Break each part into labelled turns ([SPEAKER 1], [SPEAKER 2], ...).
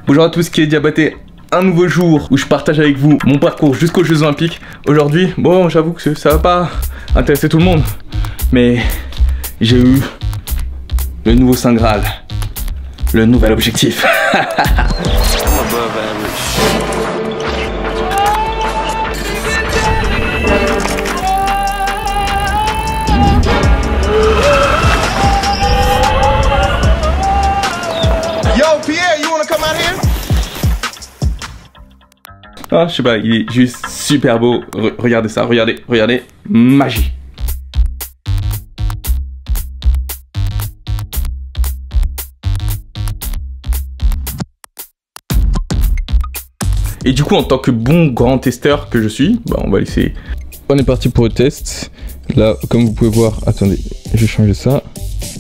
[SPEAKER 1] Bonjour à tous, qui est Diabaté. Un nouveau jour où je partage avec vous mon parcours jusqu'aux Jeux Olympiques. Aujourd'hui, bon, j'avoue que ça va pas intéresser tout le monde, mais j'ai eu le nouveau Saint Graal, le nouvel objectif. Ah, je sais pas, il est juste super beau. Regardez ça, regardez, magie. Et du coup, en tant que bon grand testeur que je suis, bah on va laisser. On est parti pour le test. Là, comme vous pouvez voir, attendez, je vais changer ça.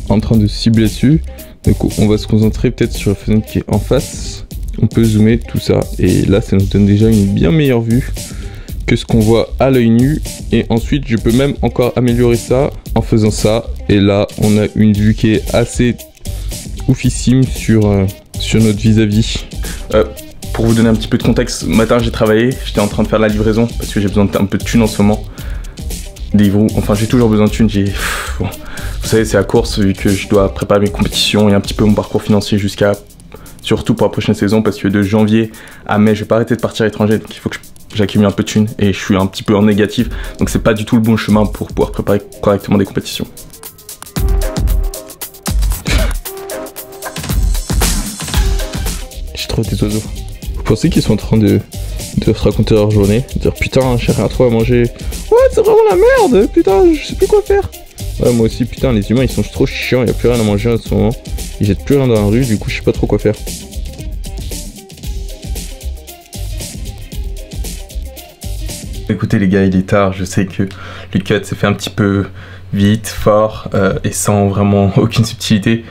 [SPEAKER 1] En train de cibler dessus. Donc on va se concentrer peut-être sur la fenêtre qui est en face. On peut zoomer tout ça et là ça nous donne déjà une bien meilleure vue que ce qu'on voit à l'œil nu. Et ensuite je peux même encore améliorer ça en faisant ça. Et là on a une vue qui est assez oufissime sur notre vis-à-vis. Pour vous donner un petit peu de contexte, ce matin j'ai travaillé, j'étais en train de faire la livraison parce que j'ai besoin d'un peu de thunes en ce moment. Enfin j'ai toujours besoin de thunes, bon, vous savez c'est la course vu que je dois préparer mes compétitions et un petit peu mon parcours financier jusqu'à... Surtout pour la prochaine saison parce que de janvier à mai je vais pas arrêter de partir à l'étranger, donc il faut que j'accumule un peu de thunes et je suis un petit peu en négatif, donc c'est pas du tout le bon chemin pour pouvoir préparer correctement des compétitions. J'ai trop des oiseaux. Vous pensez qu'ils sont en train de se raconter leur journée, de dire putain j'ai rien trop à manger, ouais c'est vraiment la merde, putain je sais plus quoi faire. Ouais moi aussi putain les humains ils sont trop chiants, il y a plus rien à manger en ce moment. Ils jettent plus rien dans la rue, du coup je sais pas trop quoi faire. Écoutez les gars, il est tard, je sais que le cut s'est fait un petit peu vite, fort et sans vraiment aucune subtilité.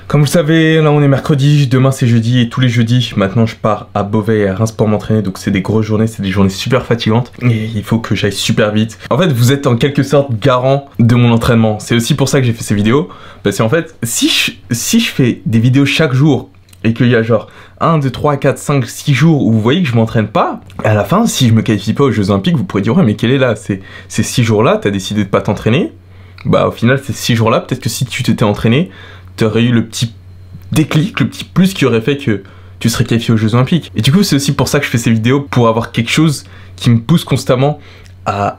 [SPEAKER 1] Comme vous le savez, là on est mercredi, demain c'est jeudi et tous les jeudis, maintenant je pars à Beauvais et à Reims pour m'entraîner, donc c'est des grosses journées, c'est des journées super fatigantes et il faut que j'aille super vite. En fait, vous êtes en quelque sorte garant de mon entraînement, c'est aussi pour ça que j'ai fait ces vidéos, parce qu'en fait, si je fais des vidéos chaque jour et qu'il y a genre 1, 2, 3, 4, 5, 6 jours où vous voyez que je m'entraîne pas, à la fin, si je me qualifie pas aux Jeux Olympiques, vous pourrez dire ouais mais quel est là, ces 6 jours-là, t'as décidé de pas t'entraîner, bah au final ces 6 jours-là, peut-être que si tu t'étais entraîné, t'aurais eu le petit déclic, le petit plus qui aurait fait que tu serais qualifié aux Jeux Olympiques. Et du coup c'est aussi pour ça que je fais ces vidéos, pour avoir quelque chose qui me pousse constamment à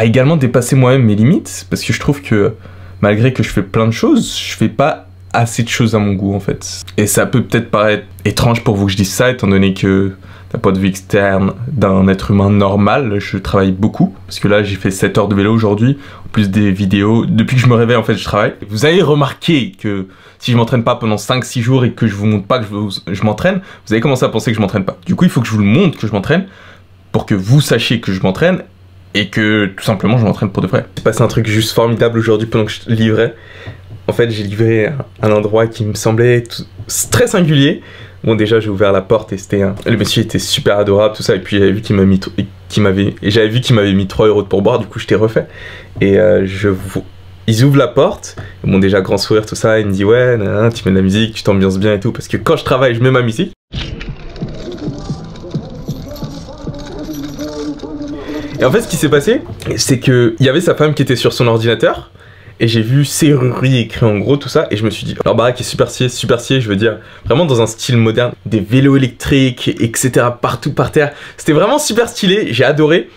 [SPEAKER 1] également dépasser moi-même mes limites, parce que je trouve que malgré que je fais plein de choses, je fais pas assez de choses à mon goût en fait. Et ça peut peut-être paraître étrange pour vous que je dise ça, étant donné que d'un point de vue externe d'un être humain normal, je travaille beaucoup. Parce que là j'ai fait 7 heures de vélo aujourd'hui, en plus des vidéos. Depuis que je me réveille en fait je travaille. Vous avez remarqué que si je m'entraîne pas pendant 5-6 jours et que je vous montre pas que je m'entraîne, vous allez commencer à penser que je m'entraîne pas. Du coup il faut que je vous le montre que je m'entraîne, pour que vous sachiez que je m'entraîne et que tout simplement je m'entraîne pour de vrai. C'est passé un truc juste formidable aujourd'hui pendant que je livrais. En fait j'ai livré un endroit qui me semblait très singulier. Bon déjà j'ai ouvert la porte et c'était le monsieur était super adorable tout ça, et puis j'avais vu qu'il m'avait mis 3 € de pourboire, du coup je t'ai refait. Et ils ouvrent la porte, bon déjà grand sourire tout ça, il me dit ouais nan, tu mets de la musique, tu t'ambiances bien et tout, parce que quand je travaille je mets ma musique. Et en fait ce qui s'est passé, c'est que il y avait sa femme qui était sur son ordinateur. Et j'ai vu serrurerie écrit en gros tout ça, et je me suis dit leur baraque est super stylé, je veux dire vraiment dans un style moderne, des vélos électriques etc partout par terre, c'était vraiment super stylé, j'ai adoré.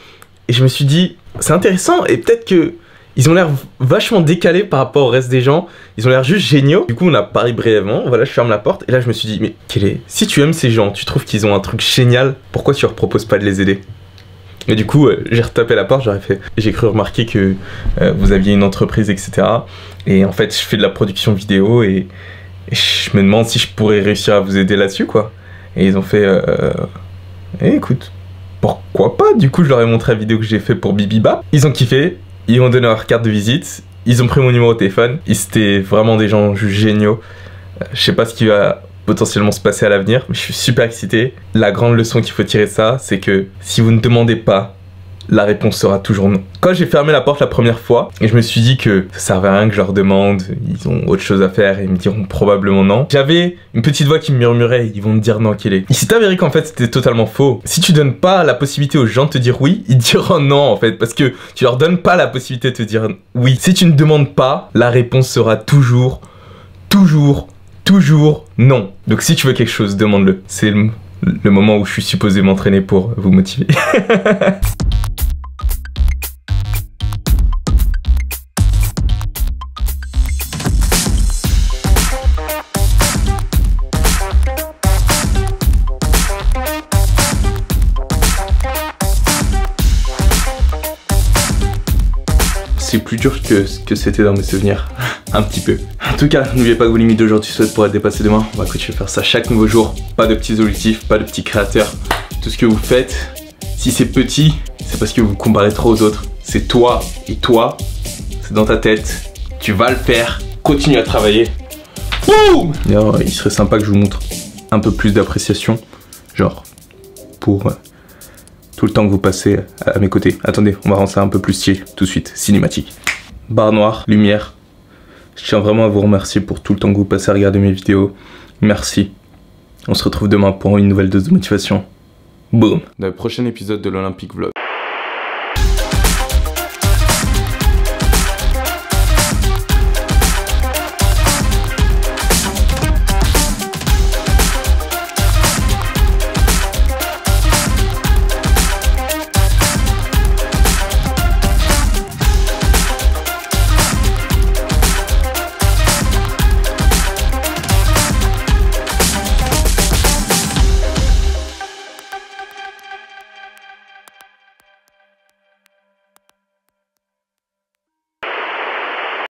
[SPEAKER 1] Et je me suis dit c'est intéressant, et peut-être que ils ont l'air vachement décalés par rapport au reste des gens, ils ont l'air juste géniaux. Du coup on a parlé brièvement, voilà je ferme la porte, et là je me suis dit mais si tu aimes ces gens, tu trouves qu'ils ont un truc génial, pourquoi tu leur proposes pas de les aider? Et du coup, j'ai retapé la porte, j'ai cru remarquer que vous aviez une entreprise, etc. Et en fait, je fais de la production vidéo et je me demande si je pourrais réussir à vous aider là-dessus, quoi. Et ils ont fait, écoute, pourquoi pas? Du coup, je leur ai montré la vidéo que j'ai fait pour Bibiba. Ils ont kiffé, ils m'ont donné leur carte de visite, ils ont pris mon numéro de téléphone. C'était vraiment des gens géniaux. Je sais pas ce qui va potentiellement se passer à l'avenir, mais je suis super excité. La grande leçon qu'il faut tirer de ça, c'est que si vous ne demandez pas la réponse sera toujours non. Quand j'ai fermé la porte la première fois, et je me suis dit que ça servait à rien que je leur demande, ils ont autre chose à faire et ils me diront probablement non. J'avais une petite voix qui me murmurait, ils vont me dire non qu'il est. Il s'est avéré qu'en fait c'était totalement faux. Si tu donnes pas la possibilité aux gens de te dire oui, ils diront non en fait, parce que tu leur donnes pas la possibilité de te dire oui. Si tu ne demandes pas, la réponse sera toujours non. Donc si tu veux quelque chose, demande-le. C'est le moment où je suis supposé m'entraîner pour vous motiver. C'est plus dur que ce que c'était dans mes souvenirs. Un petit peu. En tout cas, n'oubliez pas que vos limites d'aujourd'hui souhaitent pour être dépassées demain. On va continuer à faire ça chaque nouveau jour. Pas de petits objectifs, pas de petits créateurs. Tout ce que vous faites, si c'est petit, c'est parce que vous vous comparez trop aux autres. C'est toi et toi, c'est dans ta tête. Tu vas le faire. Continue à travailler. Boum! D'ailleurs, il serait sympa que je vous montre un peu plus d'appréciation. Genre, pour tout le temps que vous passez à mes côtés. Attendez, on va rendre ça un peu plus stylé tout de suite. Cinématique. Barre noire, lumière. Je tiens vraiment à vous remercier pour tout le temps que vous passez à regarder mes vidéos. Merci. On se retrouve demain pour une nouvelle dose de motivation. Boum. Dans le prochain épisode de l'Olympique Vlog.